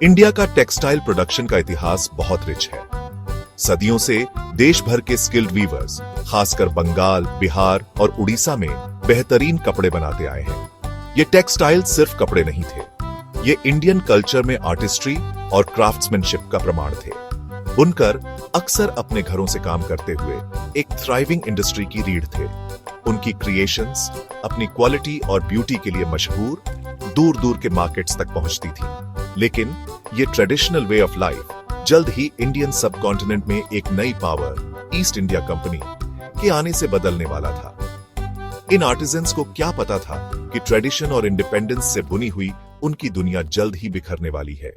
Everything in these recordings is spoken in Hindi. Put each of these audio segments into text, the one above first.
इंडिया का टेक्सटाइल प्रोडक्शन का इतिहास बहुत रिच है। सदियों से देश भर के स्किल्ड वीवर्स, खासकर बंगाल, बिहार और उड़ीसा में बेहतरीन कपड़े बनाते आए हैं। ये टेक्सटाइल सिर्फ कपड़े नहीं थे, ये इंडियन कल्चर में आर्टिस्ट्री और क्राफ्ट्समैनशिप का प्रमाण थे। बुनकर अक्सर अपने घरों से काम करते हुए एक थ्राइविंग इंडस्ट्री की रीढ़ थे। उनकी क्रिएशंस अपनी क्वालिटी और ब्यूटी के लिए मशहूर, दूर दूर के मार्केट्स तक पहुंचती थी। लेकिन ये ट्रेडिशनल वे ऑफ लाइफ जल्द ही इंडियन सब कॉन्टिनेंट में एक नई पावर, ईस्ट इंडिया कंपनी के आने से बदलने वाला था। इन आर्टिजन्स को क्या पता था कि ट्रेडिशन और इंडिपेंडेंस से बुनी हुई उनकी दुनिया जल्द ही बिखरने वाली है।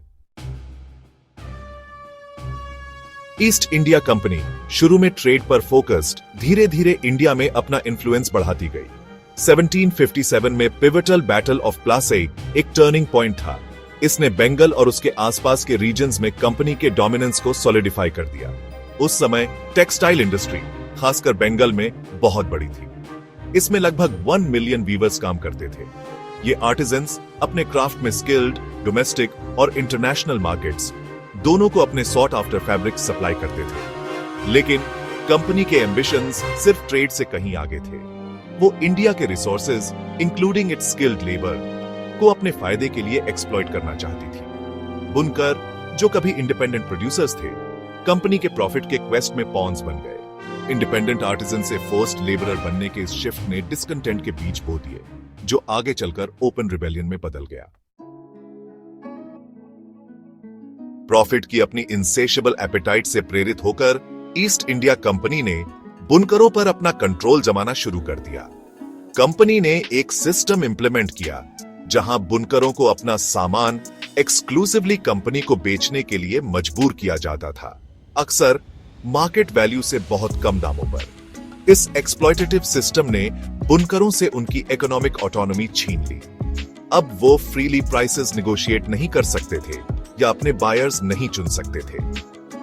ईस्ट इंडिया कंपनी शुरू में ट्रेड पर फोकस्ड, धीरे धीरे इंडिया में अपना इन्फ्लुएंस बढ़ाती गई। 1757 में पिवटल बैटल ऑफ प्लासे एक टर्निंग पॉइंट था। इसने बंगाल और उसके आसपास के रीजन्स में कंपनी के डोमिनेंस को सॉलिडिफाई कर दिया। उस समय टेक्सटाइल इंडस्ट्री, खासकर बंगाल में, बहुत बड़ी थी। इसमें लगभग 1 मिलियन वीवर्स काम करते थे। ये आर्टिजन्स अपने क्राफ्ट में स्किल्ड, डोमेस्टिक और इंटरनेशनल मार्केट्स दोनों को अपने सॉट आफ्टर फैब्रिक सप्लाई करते थे। लेकिन कंपनी के एम्बिशंस सिर्फ ट्रेड से कहीं आगे थे। वो इंडिया के resources, including it's skilled labour, को अपने फायदे के लिए एक्सप्लॉइट करना चाहती थी। बुनकर, जो कभी इंडिपेंडेंट प्रोड्यूसर्स थे, कंपनी के प्रॉफिट के क्वेस्ट में पॉन्स बन गए। इंडिपेंडेंट आर्टिजन से फोर्स्ड लेबरर बनने के इस शिफ्ट ने डिस्कंटेंट के बीज बो दिए, जो आगे चलकर ओपन रिबेलियन में बदल गया। प्रॉफिट की अपनी इनसेशेबल एपेटाइट से प्रेरित होकर ईस्ट इंडिया कंपनी ने बुनकरों पर अपना कंट्रोल जमाना शुरू कर दिया। कंपनी ने एक सिस्टम इंप्लीमेंट किया जहां बुनकरों को अपना सामान एक्सक्लूसिवली कंपनी को बेचने के लिए मजबूर किया जाता था, अक्सर मार्केट वैल्यू से बहुत कम दामों पर। इस एक्सप्लॉयटेटिव सिस्टम ने बुनकरों से उनकी इकोनॉमिक ऑटोनॉमी छीन ली। अब वो फ्रीली प्राइसेस निगोशिएट नहीं कर सकते थे या अपने बायर्स नहीं चुन सकते थे।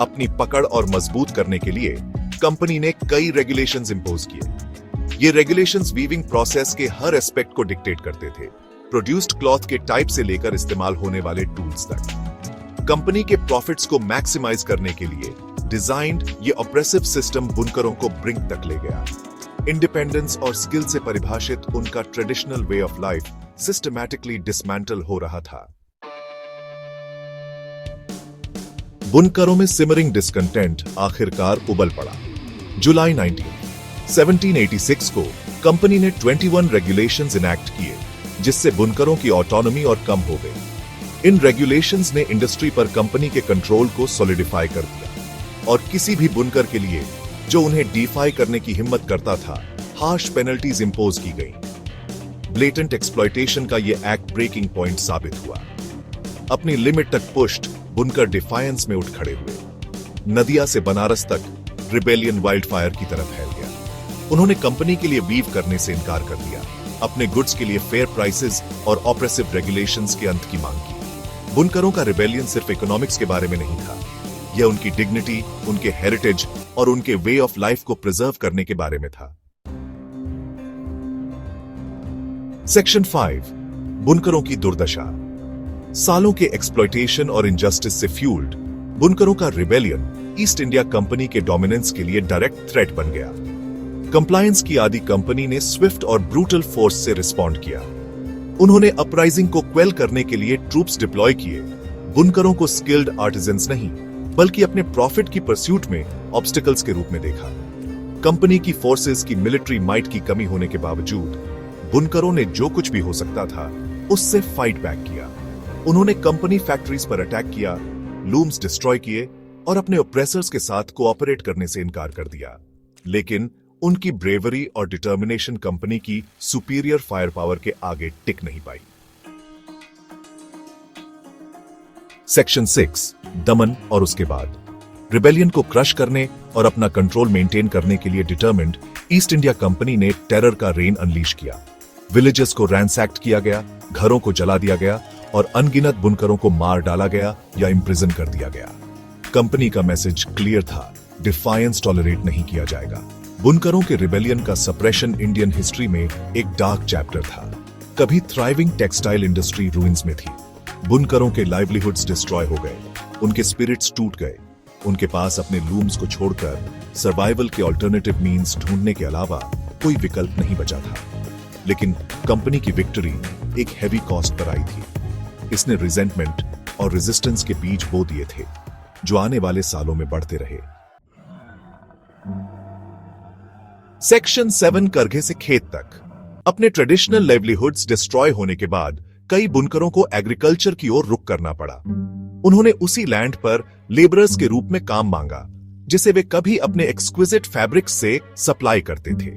अपनी पकड़ और मजबूत करने के लिए कंपनी ने कई रेगुलेशंस इंपोज किए। ये रेगुलेशंस वीविंग प्रोसेस के हर एस्पेक्ट को डिक्टेट करते थे, प्रोड्यूस्ड क्लॉथ के टाइप से लेकर इस्तेमाल होने वाले टूल्स तक। कंपनी के प्रॉफिट्स को मैक्सिमाइज करने के लिए डिजाइन्ड ये ऑप्रेसिव सिस्टम बुनकरों को ब्रिंक तक ले गया। इंडिपेंडेंस और स्किल से परिभाषित उनका traditional way of life systematically dismantle हो रहा था। बुनकरों में सिमरिंग डिस्कंटेंट आखिरकार उबल पड़ा। जुलाई 1786 को कंपनी ने 21 रेगुलेशंस इनैक्ट किए, जिससे बुनकरों की ऑटोनॉमी और कम हो गई। इन रेगुलेशंस ने इंडस्ट्री पर कंपनी के कंट्रोल को सॉलिडिफाई कर दिया और किसी भी बुनकर के लिए जो उन्हें डिफाई करने की हिम्मत करता था, हार्श पेनल्टीज इंपोज की गई। ब्लेटेंट एक्सप्लॉयटेशन का यह एक्ट ब्रेकिंग पॉइंट साबित हुआ। अपनी लिमिट तक पुश्ड, बुनकर डिफायंस में उठ खड़े हुए। नदिया से बनारस तक रिबेलियन वाइल्ड फायर की तरफ फैल गया। उन्होंने कंपनी के लिए वीव करने से इनकार कर दिया, अपने गुड्स के लिए फेयर प्राइसेस और ऑपरेसिव रेगुलेशंस के अंत की मांग की। बुनकरों का रिबेलियन सिर्फ इकोनॉमिक्स के बारे में नहीं था, यह उनकी डिग्निटी, उनके हेरिटेज और उनके वे ऑफ लाइफ को प्रिजर्व करने के बारे में था। सेक्शन 5, बुनकरों की दुर्दशा। सालों के एक्सप्लॉयटेशन और इनजस्टिस से फ्यूल्ड बुनकरों का रिबेलियन ईस्ट इंडिया कंपनी के डोमिनेंस के लिए डायरेक्ट थ्रेट बन गया। कंप्लायंस की आदि कंपनी ने स्विफ्ट और ब्रूटल फोर्स से रिस्पॉन्ड किया। उन्होंने अपराइजिंग को क्वेल करने के लिए ट्रूप्स डिप्लॉय किए। बुनकरों को स्किल्ड आर्टिजन्स नहीं, बल्कि अपने प्रॉफिट की परस्यूट में ऑब्स्टिकल्स के रूप में देखा। कंपनी की फोर्सेस की मिलिट्री माइट की कमी होने के बावजूद बुनकरों ने जो कुछ भी हो सकता था उससे फाइट बैक किया। उन्होंने कंपनी फैक्ट्रीज पर अटैक किया, लूम्स डिस्ट्रॉय किए और अपने ऑपरेसर्स के साथ कोऑपरेट करने से इनकार कर दिया। लेकिन उनकी ब्रेवरी और डिटर्मिनेशन कंपनी की सुपीरियर फायर पावर के आगे टिक नहीं पाई। सेक्शन 6, दमन और उसके बाद। रिबेलियन को क्रश करने और अपना कंट्रोल मेंटेन करने के लिए डिटर्मिन्ड ईस्ट इंडिया कंपनी ने टेरर का रेन अनलीश किया। विलेजेस को रैंसैक्ट किया गया, घरों को जला दिया गया और अनगिनत बुनकरों को मार डाला गया या इम्प्रिजन कर दिया गया। कंपनी का मैसेज क्लियर था, डिफायंस टॉलरेट नहीं किया जाएगा। बुनकरों के रिबेलियन का सप्रेशन इंडियन हिस्ट्री में एक डार्क चैप्टर था। कभी थ्राइविंग टेक्सटाइल इंडस्ट्री रूइंस में थी, बुनकरों के लाइवलीहुड्स डिस्ट्रॉय हो गए, उनके स्पिरिट्स टूट गए। उनके पास अपने लूम्स को छोड़कर सर्वाइवल के ऑल्टरनेटिव मीन्स ढूंढने के अलावा कोई विकल्प नहीं बचा था। लेकिन कंपनी की विक्ट्री एक हैवी कॉस्ट पर आई थी। इसने रिजेंटमेंट और रेजिस्टेंस के बीज बो दिए थे, जो आने वाले सालों में बढ़ते रहे। सेक्शन 7 करघे से खेत तक। अपने ट्रेडिशनल लाइवलीहुड्स डिस्ट्रॉय होने के बाद कई बुनकरों को एग्रीकल्चर की ओर रुख करना पड़ा। उन्होंने उसी लैंड पर लेबरर्स के रूप में काम मांगा जिसे वे कभी अपने एक्सक्विजिट फैब्रिक्स से सप्लाई करते थे।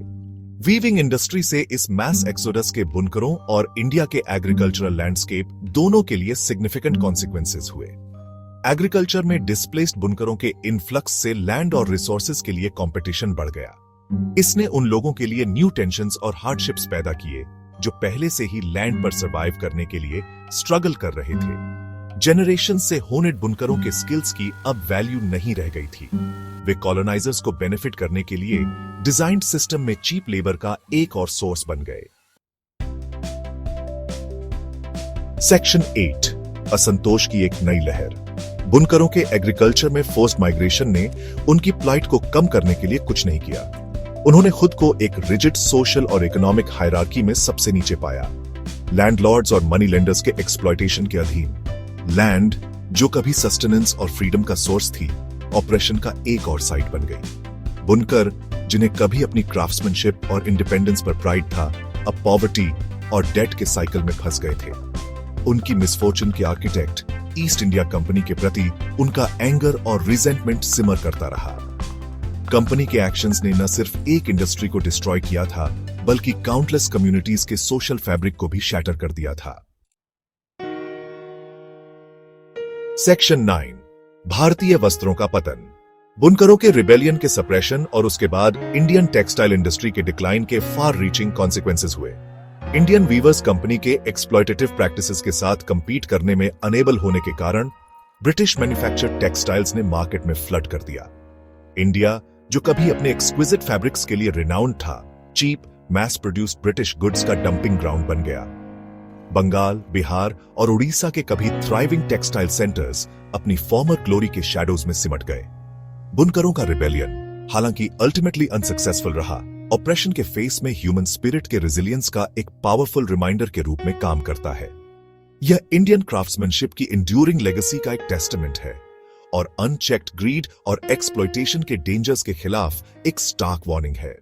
वीविंग इंडस्ट्री से इस मैस एक्सोडस के बुनकरों और इंडिया के एग्रीकल्चरल लैंडस्केप दोनों के लिए सिग्निफिकेंट कॉन्सिक्वेंसेस हुए। एग्रीकल्चर में डिस्प्लेस्ड बुनकरों के इन्फ्लक्स से लैंड और रिसोर्सेज के लिए कंपटीशन बढ़ गया। इसने उन लोगों के लिए न्यू टेंशंस और हार्डशिप्स पैदा किए जो पहले से ही लैंड पर सर्वाइव करने के लिए स्ट्रगल कर रहे थे। जनरेशन से होनेड बुनकरों के स्किल्स की अब वैल्यू नहीं रह गई थी। वे कॉलोनाइजर्स को बेनिफिट करने के लिए डिजाइन्ड सिस्टम में चीप लेबर का एक और सोर्स बन गए। सेक्शन 8 असंतोष की एक नई लहर। बुनकरों के एग्रीकल्चर में फोर्स्ड माइग्रेशन ने उनकी प्लाइट को कम करने के लिए कुछ नहीं किया। उन्होंने खुद को एक रिजिड सोशल और इकोनॉमिक हायरार्की में सबसे नीचे पाया, लैंडलॉर्ड्स और मनी लेंडर्स के एक्सप्लॉयटेशन के अधीन। लैंड, जो कभी सस्टेनेंस और फ्रीडम का सोर्स थी, ऑपरेशन का एक और साइट बन गई। बुनकर, जिन्हें कभी अपनी क्राफ्ट्समैनशिप और इंडिपेंडेंस पर प्राइड था, अब पॉवर्टी और डेट के साइकिल में फंस गए थे। उनकी मिसफॉर्चून के आर्किटेक्ट ईस्ट इंडिया कंपनी के प्रति उनका एंगर और रिजेंटमेंट सिमर करता रहा। कंपनी के एक्शंस ने न सिर्फ एक इंडस्ट्री को डिस्ट्रॉय किया था, बल्कि काउंटलेस कम्युनिटीज के सोशल फैब्रिक को भी शैटर कर दिया था। सेक्शन 9 भारतीय वस्त्रों का पतन। बुनकरों के रिबेलियन के सप्रेशन और उसके बाद इंडियन टेक्सटाइल इंडस्ट्री के डिक्लाइन के फार रीचिंग कॉन्सिक्वेंसेस हुए। इंडियन वीवर्स कंपनी के एक्सप्लॉयटेटिव प्रैक्टिसेस के साथ कंपीट करने में अनेबल होने के कारण ब्रिटिश मैन्युफैक्चर्ड टेक्सटाइल्स ने मार्केट में फ्लड कर दिया। इंडिया, जो कभी अपने एक्सक्विजिट फैब्रिक्स के लिए रिनाउंड था, cheap mass produced British goods का डंपिंग ग्राउंड बन गया। बंगाल, बिहार और उड़ीसा के कभी थ्राइविंग टेक्सटाइल सेंटर्स अपनी फॉर्मर ग्लोरी के शैडोज में सिमट गए। बुनकरों का रिबेलियन, हालांकि अल्टीमेटली अनसक्सेसफुल रहा, ऑपरेशन के फेस में ह्यूमन स्पिरिट के रेजिलियंस का एक पावरफुल रिमाइंडर के रूप में काम करता है। यह इंडियन क्राफ्ट्समैनशिप की इंड्यूरिंग लेगेसी का एक टेस्टामेंट है और अनचेक्ड ग्रीड और एक्सप्लॉयटेशन के डेंजर्स के खिलाफ एक स्टार्क वार्निंग है।